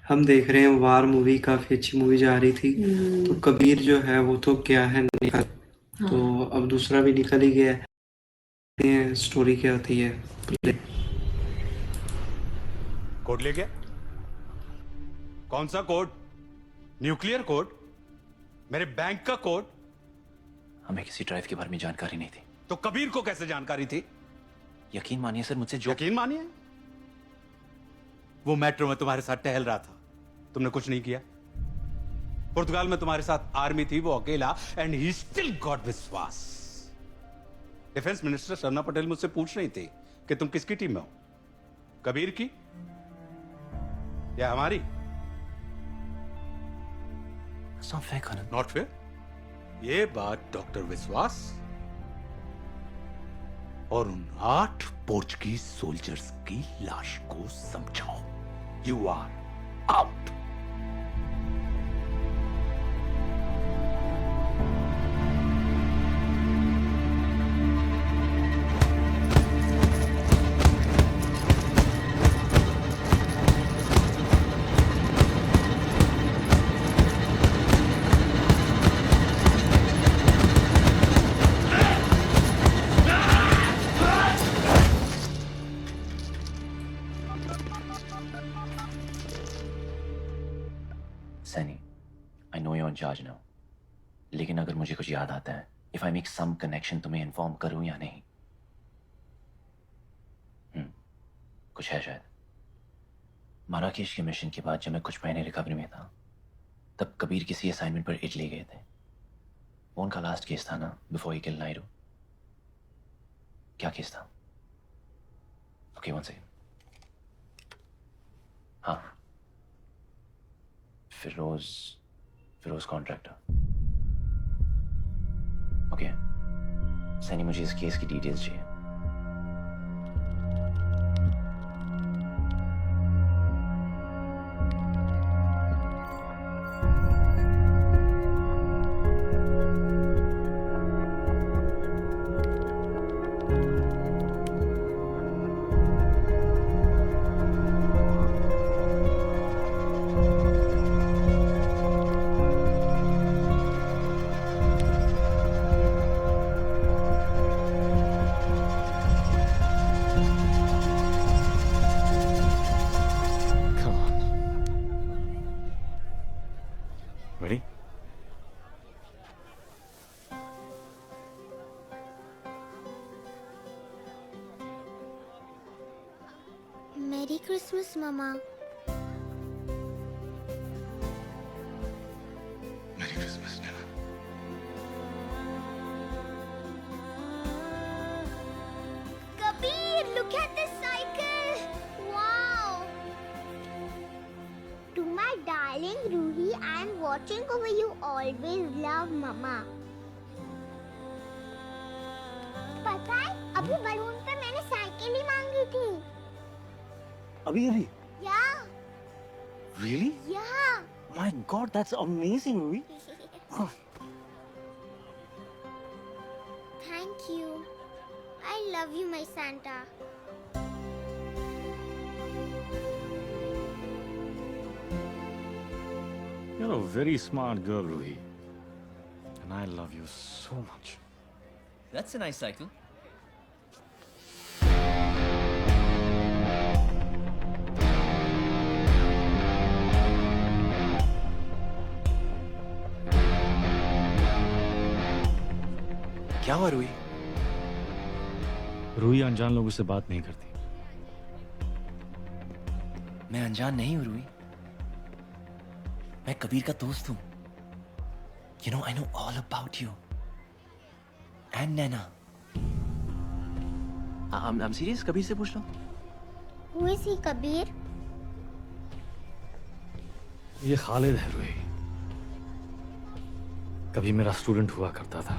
हम देख रहे हैं वार मूवी, काफी अच्छी मूवी जा रही थी। तो कबीर जो है वो तो क्या है निकल, तो हाँ। अब दूसरा भी निकल ही गया है। ये स्टोरी क्या होती है? कोड ले गया? कौन सा कोड? Nuclear code? मेरे बैंक का कोड? हमें किसी ड्राइव के बारे में जानकारी नहीं थी। तो कबीर को कैसे जानकारी थी? यकीन मानिए सर, मुझसे जो यकीन मानिए, वो मेट्रो में तुम्हारे साथ टहल रहा था, तुमने कुछ नहीं किया। पुर्तगाल में तुम्हारे साथ आर्मी थी, वो अकेला, एंड ही स्टिल गॉट विश्वास। डिफेंस मिनिस्टर शर्मा पटेल मुझसे पूछ रही थी कि तुम किसकी टीम में हो, कबीर की या हमारी? Not fair. ये बात डॉक्टर विश्वास और उन 8 पोर्चुगीज सोल्जर्स की लाश को समझाओ। You are out. Saini, I know you on charge now, लेकिन अगर मुझे कुछ याद आता है, if I make some connection, तुम्हें इन्फॉर्म करूं या नहीं? कुछ है शायद। माराकेश के मिशन के बाद जब मैं कुछ महीने रिकवरी में था, तब कबीर किसी असाइनमेंट पर इटली गए थे। वो उनका लास्ट केस था ना, बिफोर ही किल नायडू। क्या केस था? Okay, one second. हाँ, फिरोज फिरोज कॉन्ट्रैक्टर। ओके सैनी, मुझे इस केस की डिटेल्स चाहिए। Come on. Ready? Merry Christmas, Mama. Merry Christmas, Nana. Kabir, look at this cycle. Wow. To my darling Ruhi, I am watching over you. Always love, Mama. पता है अभी balloon पे मैंने cycle ही मांगी थी। अभी अभी Yeah, really? yeah. My God, that's amazing, Ruhi. Thank you. I love you, my Santa. You're a very smart girl, Ruhi. And I love you so much. That's a nice cycle. क्या हुआ रूही? रूही अनजान लोगों से बात नहीं करती। मैं अनजान नहीं हूं रूही, मैं कबीर का दोस्त हूं। You know, I know all about you and Naina. I'm serious, Kabir से पूछ लो। Who is he, Kabir? ये खालिद है रूही। कभी मेरा स्टूडेंट हुआ करता था।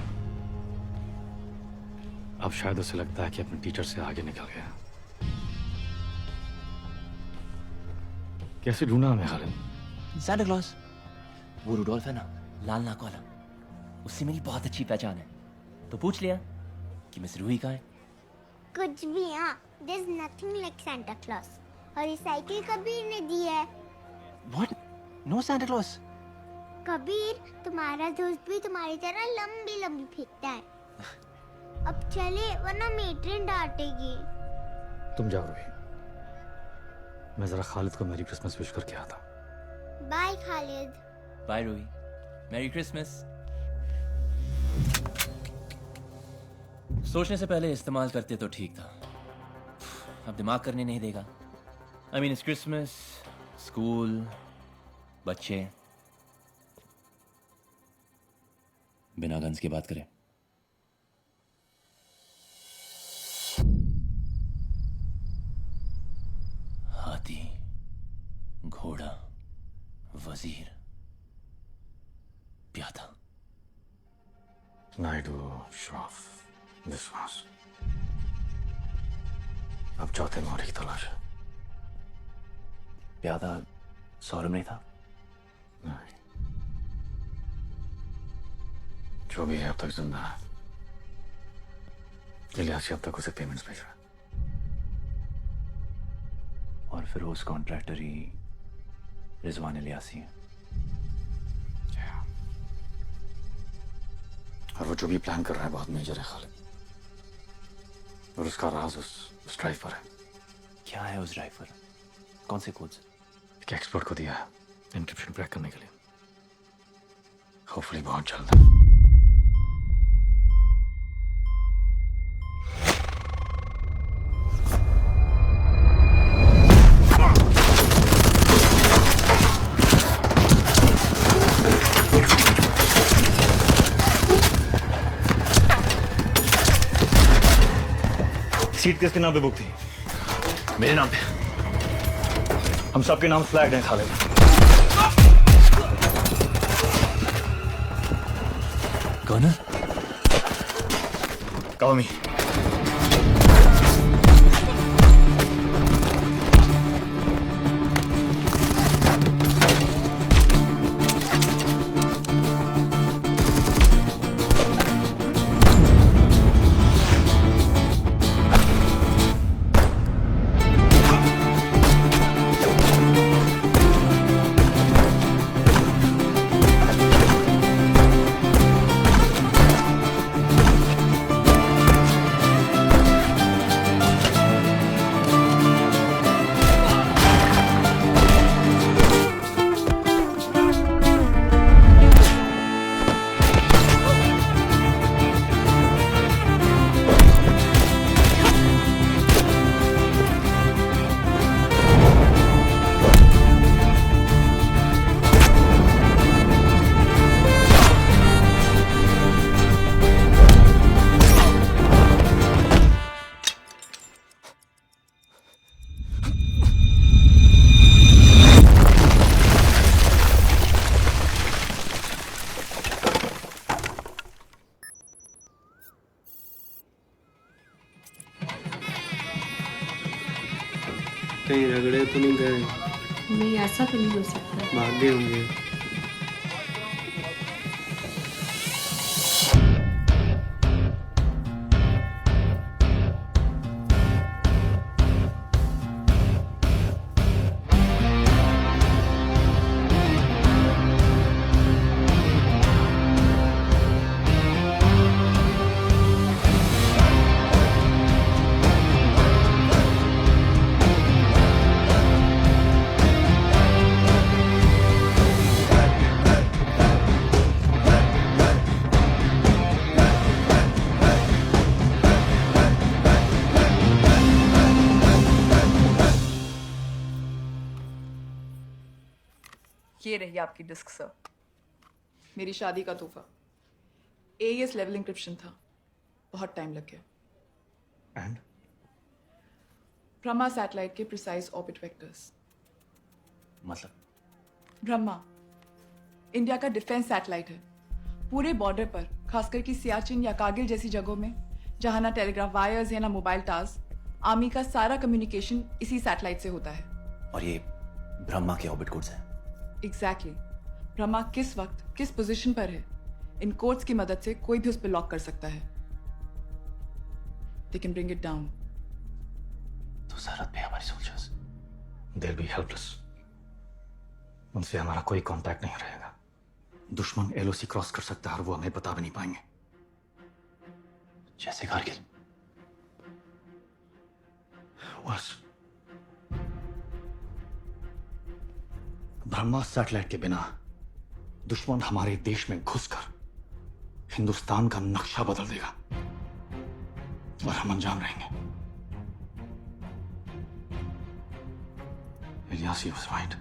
अब शायद उसे लगता है कि अपने टीचर से आगे निकल गया। कैसे ढूंढा हमें खालिद? Santa Claus. वो रुडोल्फ है ना, लाल नाक वाला, उससे मेरी बहुत अच्छी पहचान है, तो पूछ लिया कि मिस रूही कहाँ है। कुछ भी हाँ, there's nothing like Santa Claus. और ये साइकिल कबीर ने दी है। What? No Santa Claus. Kabir, तुम्हारा दोस्त भी तुम्हारी तरह लंबी लंबी फेंकता है। अब चले वरना मेट्रिन डांटेगी। तुम जाओ रूही, मैं जरा खालिद को मेरी क्रिसमस विश करके आता। Bye Khalid. Bye, Ruhi. Merry Christmas. सोचने से पहले इस्तेमाल करते तो ठीक था। अब दिमाग करने नहीं देगा। I mean, it's Christmas, school, बच्चे। बिना गन्स की बात करें। हाथी, घोड़ा, वजीर, प्यादा। नायडू, श्रॉफ, विश्वास। अब चौथे मोहरे की तलाश है। प्यादा सौरभ नहीं था? नहीं, जो भी है अब तक जिंदा है। इलियासी अब तक उसे पेमेंट्स भेज रहा है। और फिर उस कॉन्ट्रैक्टर ही रिजवान इलियासी है। और वो जो भी प्लान कर रहा है बहुत मेजर है खालिद, और उसका राज उस ड्राइव पर है। क्या है उस ड्राइव पर? कौन से कोड्स? एक एक्सपर्ट को दिया है एन्क्रिप्शन क्रैक करने के लिए। होपफुली बहुत जल्द। सीट किसके नाम पे बुक थी? मेरे नाम पे। हम सबके नाम फ्लैग हैं खालिद। कौन है? Call me. कहीं रगड़े तो नहीं गए? नहीं, ऐसा तो नहीं हो सकता। भाग गए होंगे। ये रही आपकी डिस्क सर। मेरी शादी का तोहफा। AES लेवल इंक्रिप्शन था, बहुत टाइम लग गया। एंड ब्रह्मा सैटेलाइट के प्रिसाइज ऑर्बिट वेक्टर्स। मतलब? ब्रह्मा इंडिया का डिफेंस सैटेलाइट है। पूरे बॉर्डर पर, खासकर कि सियाचिन या कारगिल जैसी जगहों में जहां ना टेलीग्राफ वायर्स या ना मोबाइल टावर्स, आर्मी का सारा कम्युनिकेशन इसी सैटेलाइट से होता है। और ये ब्रह्मा के ऑर्बिट कोड्स हैं? एग्जैक्टली। ब्रह्मा किस वक्त किस पोजीशन पर है, इन कोड्स की मदद से कोई भी उस पर लॉक कर सकता है। They can bring it down. तो सरहद पे हमारी सोल्जर्स? they'll be helpless. उनसे हमारा कोई कांटेक्ट नहीं रहेगा। दुश्मन एलओसी क्रॉस कर सकता है और वो हमें बता भी नहीं पाएंगे। जैसे कारगिल। बस ब्रह्मास सैटेलाइट के बिना दुश्मन हमारे देश में घुसकर हिंदुस्तान का नक्शा बदल देगा और हम अनजान रहेंगे। Ilyas was right.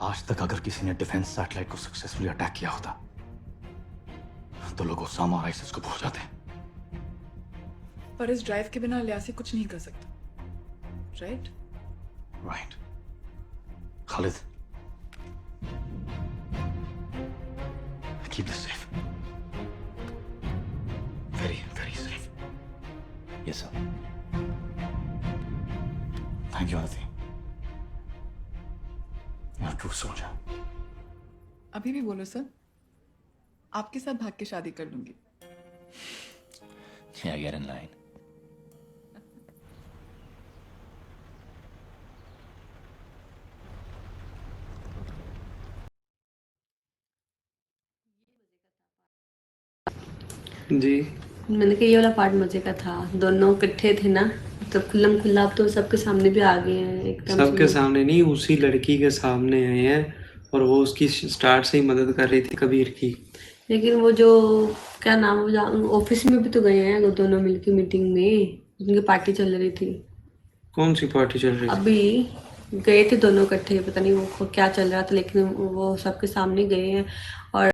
आज तक अगर किसी ने डिफेंस सैटेलाइट को सक्सेसफुली अटैक किया होता तो लोग ओसामा और आइसिस को भूल जाते। पर इस ड्राइव के बिना लियासी कुछ नहीं कर सकता, right? Right. Khalid, keep this safe. Very, very safe. Yes, sir. Thank you, Aditi. You're a true soldier. अभी भी बोलो सर, आपके साथ भाग के शादी कर लूंगी। Yeah, get in line. जी मैंने कहा ये वाला पार्ट मजे का था, दोनों इकट्ठे थे ना, तो खुल्लम खुल्ला। अब तो सबके सामने भी आ गए हैं एकदम। सबके सामने नहीं, उसी लड़की के सामने आए हैं और वो उसकी स्टार्ट से ही मदद कर रही थी कबीर की। लेकिन वो जो क्या नाम है, ऑफिस में भी तो गए हैं वो दोनों मिलके मीटिंग में, उनकी पार्टी चल रही थी। कौन सी पार्टी चल रही थी? अभी गए थे दोनों इकट्ठे, पता नहीं वो क्या चल रहा था, लेकिन वो सबके सामने गए हैं और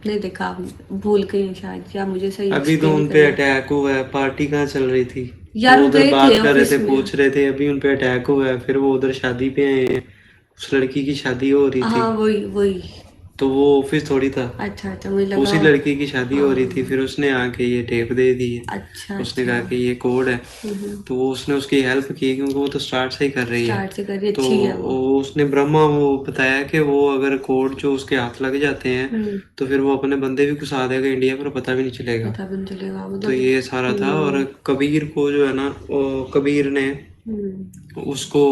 नहीं देखा, भूल गए हैं शायद, या मुझे सही अभी तो explain उन पे करना। अटैक हुआ है, पार्टी कहाँ चल रही थी? यार वो वो उधर गए बात थे कर रहे ऑफिस थे, में। पूछ रहे थे, अभी उन पे अटैक हुआ है, फिर वो उधर शादी पे आए हैं, उस लड़की की शादी हो रही हाँ थी, वही वही। तो वो ऑफिस थोड़ी था। अच्छा अच्छा, मुझे लगा उसी लड़की की शादी हो रही थी, हाँ। फिर उसने आके ये टेप दे दी है। अच्छा उसने अच्छा। कहा कि ये कोड है, तो वो उसने उसकी हेल्प की, क्योंकि वो तो स्टार्ट से ही कर रही है। स्टार्ट से करिए, तो अच्छी है वो। उसने ब्रह्मा वो बताया कि वो अगर कोड जो उसके हाथ लग जाते हैं तो फिर वो अपने बंदे भी घुसा देगा इंडिया पर, पता भी नहीं चलेगा। पता भी नहीं चलेगा वो तो ये सारा था। और कबीर को जो है ना, कबीर ने उसको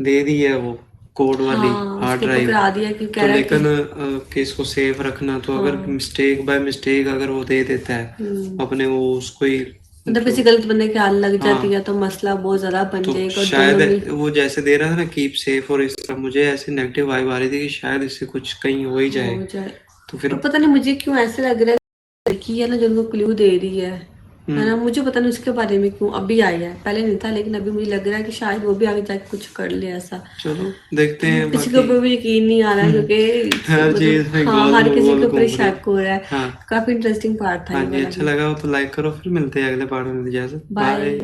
दे दी है वो कोड वाली हाँ, हार्ड उसको ड्राइव। पकड़ा दिया कि कह तो रहा है लेकिन कि कि इसको सेफ रखना, तो अगर मिस्टेक बाय मिस्टेक अगर वो दे देता है अपने, वो उसको ही मतलब किसी गलत बंदे के हाथ लग जाती हाँ, है तो मसला बहुत ज्यादा बन तो जाएगा। और शायद दोनों में वो जैसे दे रहा था ना कीप सेफ, और इस तरह मुझे ऐसे नेगेटिव वाइब आ रही थी कि शायद इससे कुछ कहीं हो ही जाए। हो जाए। तो फिर और पता नहीं मुझे क्यों ऐसे लग रहा है लड़की है ना जो उनको क्लू दे रही है ना, मुझे पता नहीं उसके बारे में क्यों अभी आई है, पहले नहीं था, लेकिन अभी मुझे लग रहा है कि शायद वो भी आगे जाके कुछ कर ले ऐसा। चलो देखते हैं। किसी के ऊपर भी यकीन नहीं आ रहा क्योंकि हर चीज में हाँ, गोल हर किसी गोल के ऊपर घूम रही। शक हो रहा है। हाँ काफी इंटरेस्टिंग पार्ट था हाँ ये जी, वाला अच्छा भी। लगा हो तो लाइक करो, फिर मिलते हैं अगले पार्ट में। इजाजत, बाय। बाय।